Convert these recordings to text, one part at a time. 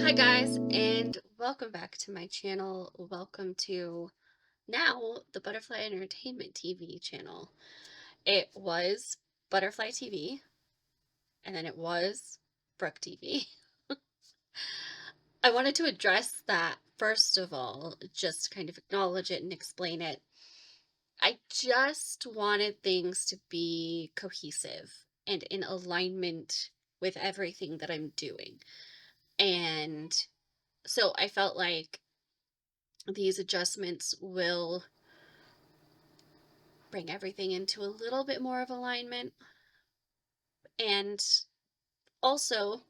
Hi guys, and welcome back to my channel. Welcome to now the Butterfly Entertainment TV channel. It was Butterfly TV, and then it was Brooke TV. I wanted to address that first of all, just kind of acknowledge it and explain it. I just wanted things to be cohesive and in alignment with everything that I'm doing. And so I felt like these adjustments will bring everything into a little bit more of alignment and also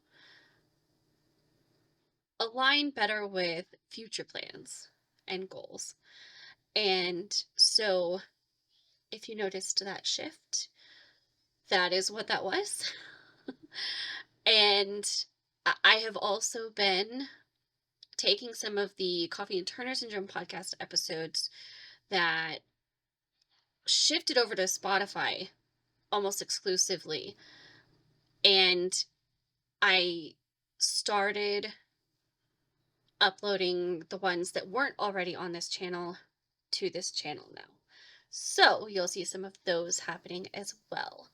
align better with future plans and goals. And so, if you noticed that shift, that is what that was. And I have also been taking some of the Coffee and Turner Syndrome podcast episodes that shifted over to Spotify almost exclusively. And I started uploading the ones that weren't already on this channel to this channel now. So you'll see some of those happening as well.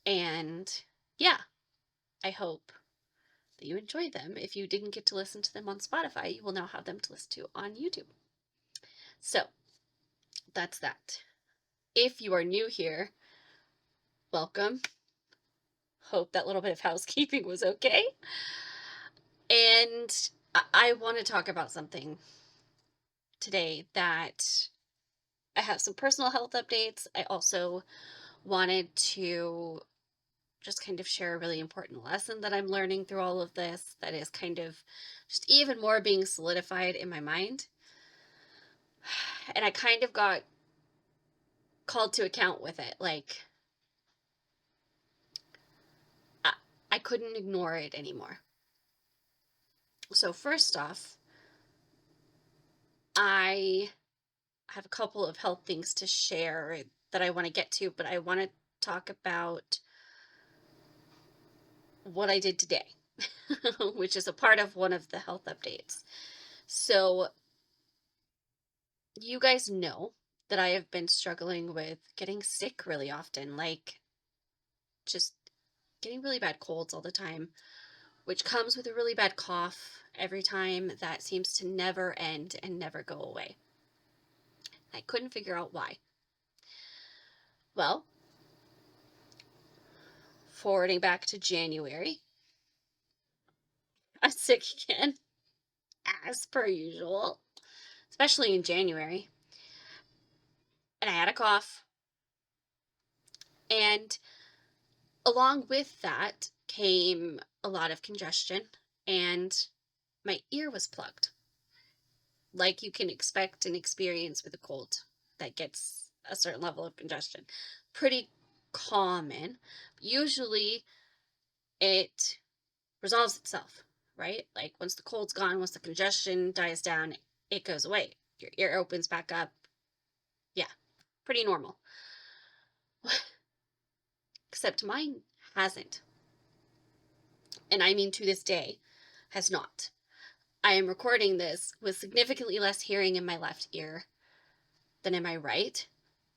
And yeah, I hope that you enjoyed them. If you didn't get to listen to them on Spotify, you will now have them to listen to on YouTube. So that's that. If you are new here, welcome. Hope that little bit of housekeeping was okay. And I want to talk about something today that I have some personal health updates. I also wanted to just kind of share a really important lesson that I'm learning through all of this that is kind of just even more being solidified in my mind. And I kind of got called to account with it. Like, I, I couldn't ignore it anymore. So, first off, I have a couple of health things to share that I want to get to, but I want to talk about what I did today, which is a part of one of the health updates. So, you guys know that I have been struggling with getting sick really often, like just getting really bad colds all the time, which comes with a really bad cough every time that seems to never end and never go away. I couldn't figure out why. Well, forwarding back to January, I'm sick again, as per usual, especially in January. And I had a cough. And along with that came a lot of congestion, and my ear was plugged, like you can expect and experience with a cold that gets a certain level of congestion. Pretty common. Usually it resolves itself, right? Like once the cold's gone, once the congestion dies down, it goes away. Your ear opens back up. Yeah, pretty normal. Except mine hasn't. And I mean to this day, has not. I am recording this with significantly less hearing in my left ear than in my right,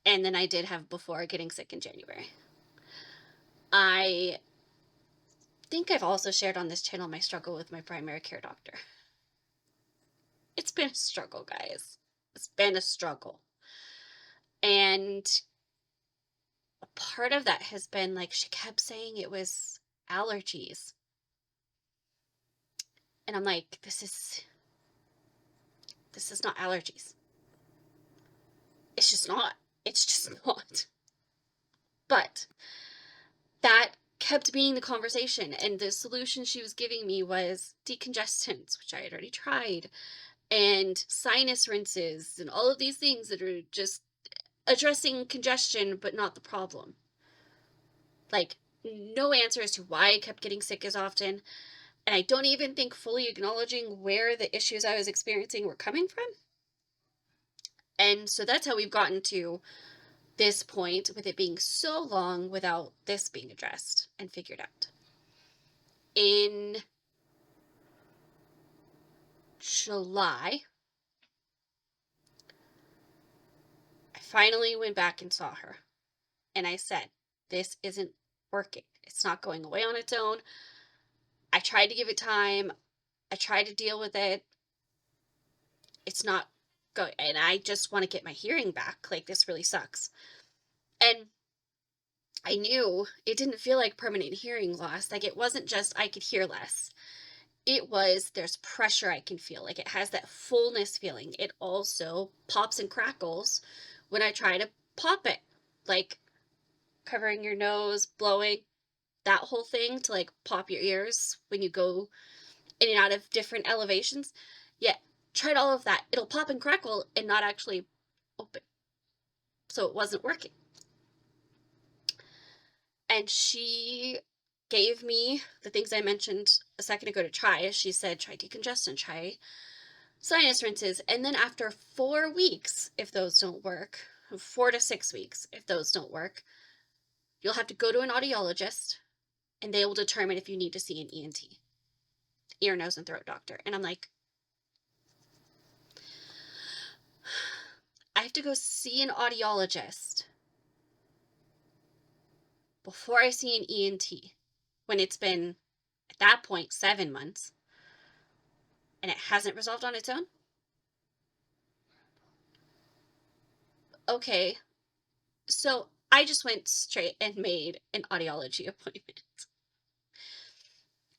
and than I did have before getting sick in January. I think I've also shared on this channel my struggle with my primary care doctor. It's been a struggle, guys. It's been a struggle. And a part of that has been like she kept saying it was allergies. And I'm like, this is not allergies. It's just not. It's just not. But that kept being the conversation, and the solution she was giving me was decongestants, which I had already tried, and sinus rinses, and all of these things that are just addressing congestion but not the problem. Like, no answer as to why I kept getting sick as often, and I don't even think fully acknowledging where the issues I was experiencing were coming from. And so that's how we've gotten to this point with it being so long without this being addressed and figured out. In July, I finally went back and saw her. And I said, this isn't working. It's not going away on its own. I tried to give it time. I tried to deal with it. It's not going. And I just want to get my hearing back. Like, this really sucks. And I knew it didn't feel like permanent hearing loss. Like, it wasn't just I could hear less. It was, there's pressure I can feel. Like, it has that fullness feeling. It also pops and crackles when I try to pop it. Like, covering your nose, blowing, that whole thing to like pop your ears when you go in and out of different elevations. Yeah, tried all of that. It'll pop and crackle and not actually open. So it wasn't working. And she gave me the things I mentioned a second ago to try. She said, try decongestant, try sinus rinses. And then after 4 weeks, if those don't work, 4 to 6 weeks, if those don't work, you'll have to go to an audiologist and they will determine if you need to see an ENT, ear, nose, and throat doctor. And I'm like, I have to go see an audiologist before I see an ENT when it's been, at that point, 7 months and it hasn't resolved on its own? Okay, so I just went straight and made an audiology appointment.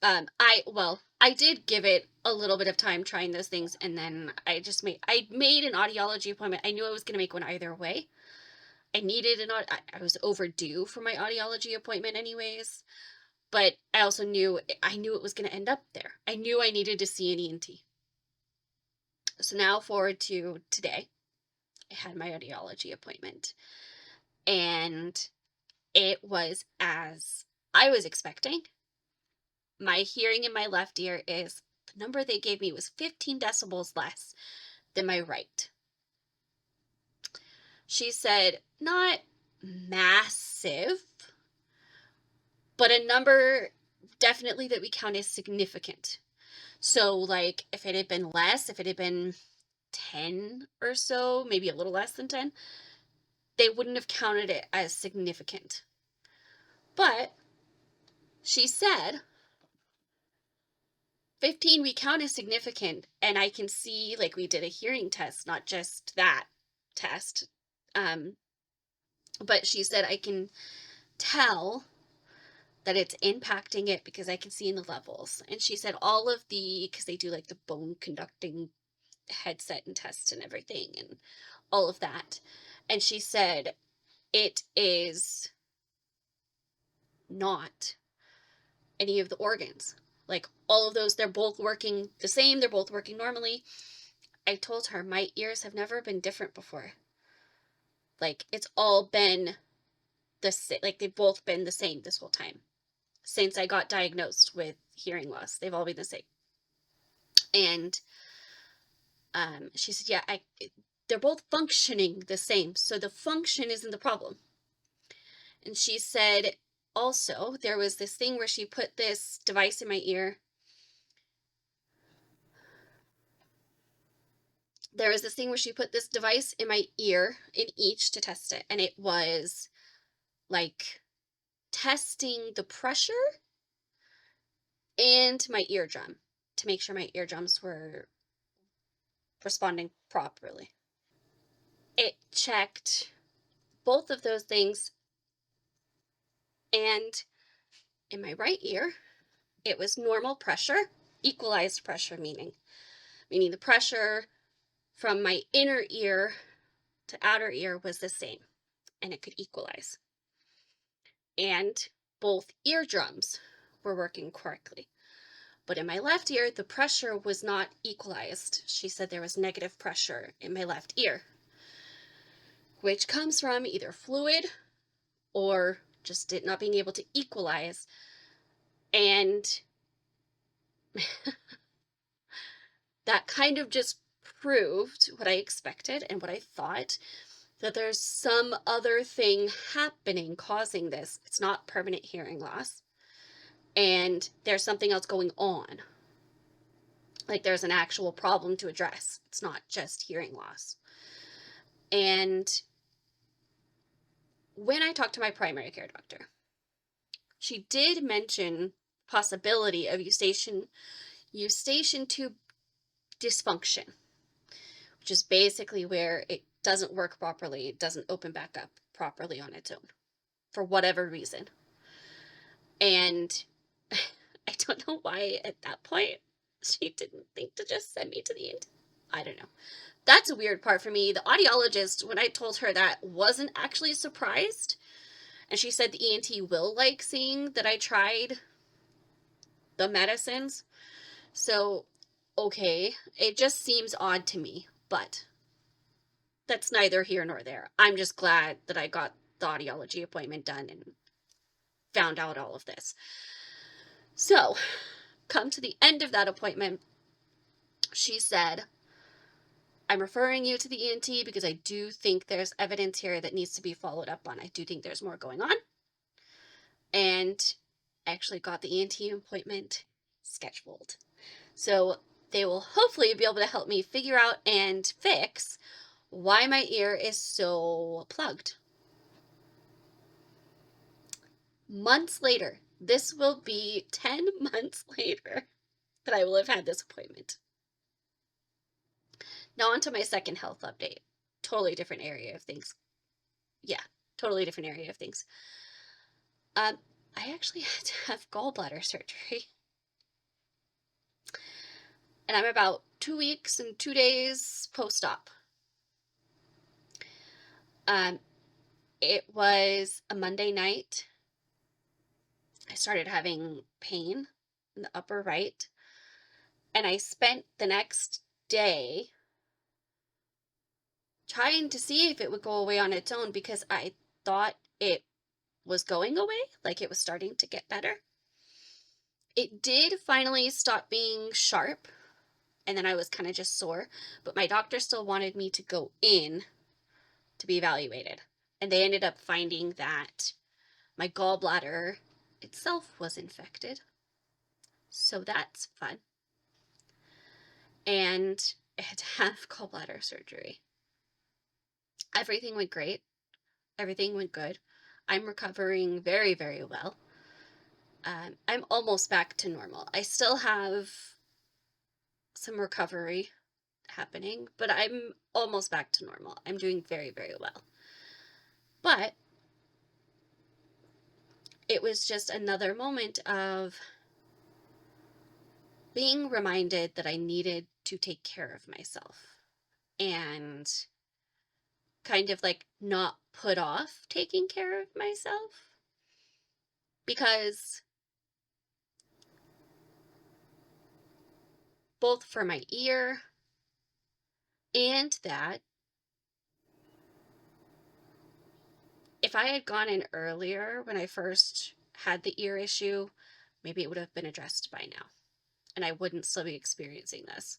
I did give it a little bit of time trying those things, and then I made an audiology appointment. I knew I was going to make one either way. I was overdue for my audiology appointment anyways, but I also knew it was going to end up there. I knew I needed to see an ENT. So now forward to today, I had my audiology appointment, and it was as I was expecting. My hearing in my left ear is, the number they gave me was 15 decibels less than my right. She said, not massive, but a number definitely that we count as significant. So, like, if it had been less, if it had been 10 or so, maybe a little less than 10, they wouldn't have counted it as significant. But she said 15 we count as significant, and I can see, like, we did a hearing test, not just that test. But she said I can tell that it's impacting it because I can see in the levels. And she said all of because they do like the bone conducting headset and tests and everything and all of that. And she said it is not any of the organs. Like, all of those, they're both working the same. They're both working normally. I told her my ears have never been different before. Like, it's all been the same. Like, they've both been the same this whole time. Since I got diagnosed with hearing loss, they've all been the same. And she said, yeah, they're both functioning the same. So the function isn't the problem. And she said, also, there was this thing where she put this device in my ear. There was this thing where she put this device in my ear, in each, to test it. And it was like testing the pressure and my eardrum to make sure my eardrums were responding properly. It checked both of those things, and in my right ear, it was normal pressure, equalized pressure, meaning the pressure from my inner ear to outer ear was the same, and it could equalize. And both eardrums were working correctly. But in my left ear, the pressure was not equalized. She said there was negative pressure in my left ear, which comes from either fluid or just it not being able to equalize. And that kind of just proved what I expected and what I thought, that there's some other thing happening causing this. It's not permanent hearing loss, and there's something else going on. Like there's an actual problem to address. It's not just hearing loss. And when I talked to my primary care doctor, she did mention possibility of eustachian tube dysfunction, which is basically where it doesn't work properly. It doesn't open back up properly on its own for whatever reason. And I don't know why at that point she didn't think to just send me to the ENT. I don't know. That's a weird part for me. The audiologist, when I told her that, wasn't actually surprised. And she said the ENT will like seeing that I tried the medicines. So, okay. It just seems odd to me. But that's neither here nor there. I'm just glad that I got the audiology appointment done and found out all of this. So, come to the end of that appointment, she said, I'm referring you to the ENT because I do think there's evidence here that needs to be followed up on. I do think there's more going on. And I actually got the ENT appointment scheduled. So they will hopefully be able to help me figure out and fix why my ear is so plugged. Months later, this will be 10 months later that I will have had this appointment. Now on to my second health update. Totally different area of things. Yeah, totally different area of things. I actually had to have gallbladder surgery. And I'm about 2 weeks and 2 days post-op. It was a Monday night. I started having pain in the upper right. And I spent the next day trying to see if it would go away on its own because I thought it was going away, like it was starting to get better. It did finally stop being sharp, and then I was kind of just sore, but my doctor still wanted me to go in to be evaluated. And they ended up finding that my gallbladder itself was infected. So that's fun. And I had to have gallbladder surgery. Everything went great. Everything went good. I'm recovering very, very well. I'm almost back to normal. I still have some recovery happening, but I'm almost back to normal. I'm doing very, very well. But it was just another moment of being reminded that I needed to take care of myself and kind of like not put off taking care of myself, because both for my ear and that, if I had gone in earlier when I first had the ear issue, maybe it would have been addressed by now and I wouldn't still be experiencing this.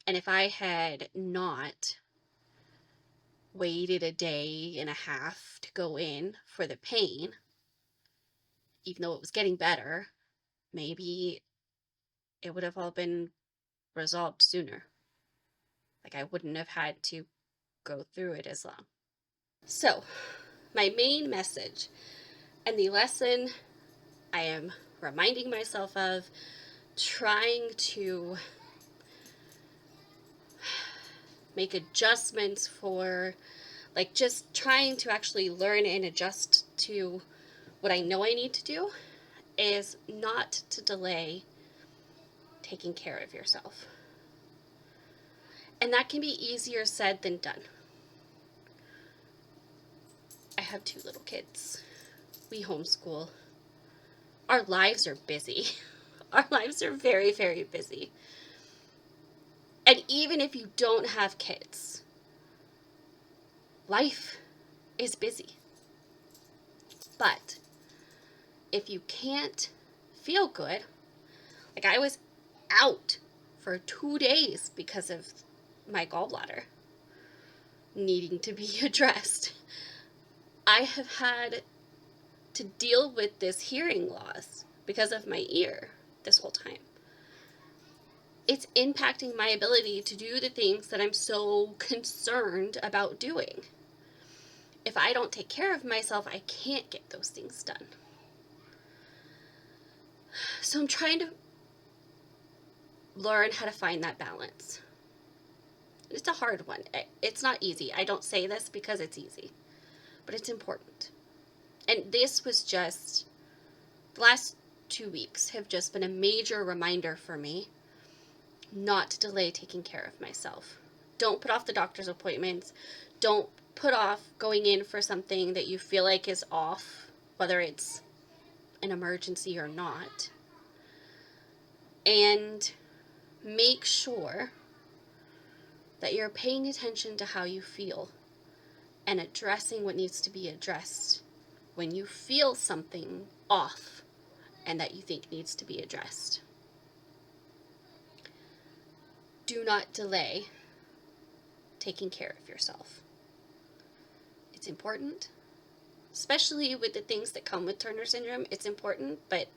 And if I had not waited a day and a half to go in for the pain, even though it was getting better, maybe it would have all been resolved sooner. Like I wouldn't have had to go through it as long. So, my main message and the lesson I am reminding myself of, trying to make adjustments for, like just trying to actually learn and adjust to what I know I need to do, is not to delay taking care of yourself. And that can be easier said than done. I have 2 little kids. We homeschool. Our lives are busy. Our lives are very, very busy. And even if you don't have kids, life is busy. But if you can't feel good, like I was out for 2 days because of my gallbladder needing to be addressed. I have had to deal with this hearing loss because of my ear this whole time. it's impacting my ability to do the things that I'm so concerned about doing. If I don't take care of myself, I can't get those things done. So I'm trying to learn how to find that balance. It's a hard one. It's not easy. I don't say this because it's easy, but it's important. And this was just, the last 2 weeks have just been a major reminder for me not to delay taking care of myself. Don't put off the doctor's appointments. Don't put off going in for something that you feel like is off, whether it's an emergency or not. And make sure that you're paying attention to how you feel and addressing what needs to be addressed when you feel something off and that you think needs to be addressed. Do not delay taking care of yourself. It's important, especially with the things that come with Turner syndrome. It's important, but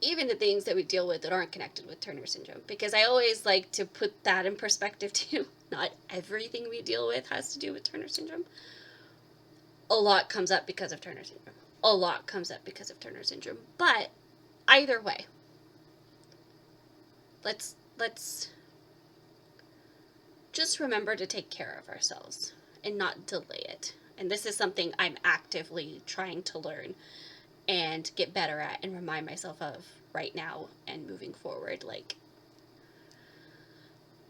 even the things that we deal with that aren't connected with Turner syndrome, because I always like to put that in perspective too. Not everything we deal with has to do with Turner syndrome. A lot comes up because of Turner syndrome. A lot comes up because of Turner syndrome. But either way, let's just remember to take care of ourselves and not delay it. And this is something I'm actively trying to learn and get better at and remind myself of right now and moving forward. Like,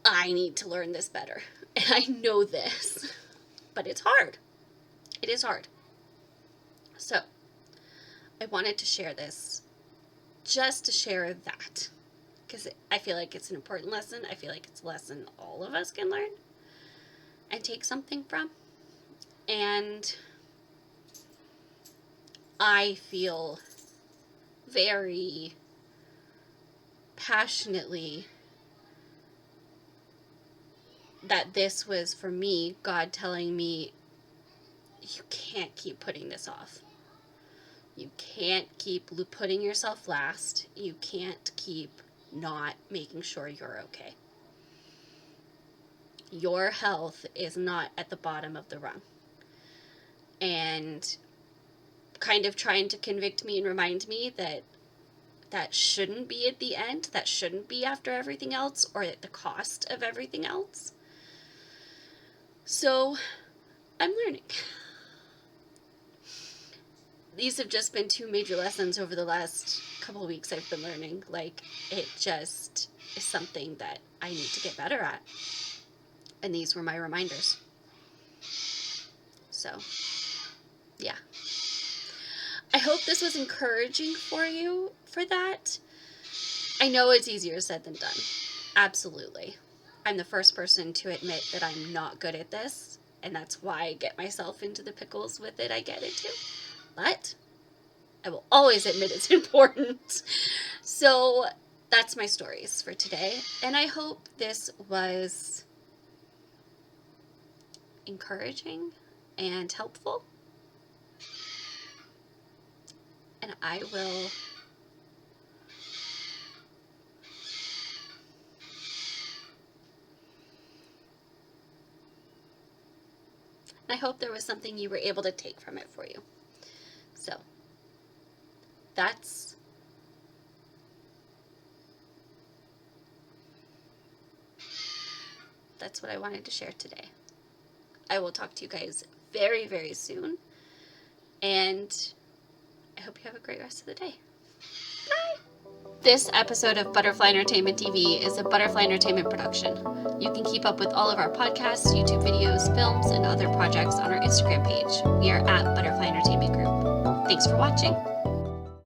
I need to learn this better. And I know this, but it's hard. It is hard. So I wanted to share this just to share that, because I feel like it's an important lesson. I feel like it's a lesson all of us can learn and take something from. And I feel very passionately that this was, for me, God telling me, you can't keep putting this off. You can't keep putting yourself last. You can't keep not making sure you're okay. Your health is not at the bottom of the rung. And kind of trying to convict me and remind me that that shouldn't be at the end, that shouldn't be after everything else or at the cost of everything else. So I'm learning. These have just been 2 major lessons over the last couple of weeks I've been learning. Like, it just is something that I need to get better at. And these were my reminders. So, yeah. I hope this was encouraging for you for that. I know it's easier said than done. Absolutely. I'm the first person to admit that I'm not good at this, and that's why I get myself into the pickles with it I get into. But I will always admit it's important. So that's my stories for today, and I hope this was encouraging and helpful. And I hope there was something you were able to take from it for you. So that's what I wanted to share today. I will talk to you guys very, very soon. And I hope you have a great rest of the day. Bye! This episode of Butterfly Entertainment TV is a Butterfly Entertainment production. You can keep up with all of our podcasts, YouTube videos, films, and other projects on our Instagram page. We are at Butterfly Entertainment Group. Thanks for watching.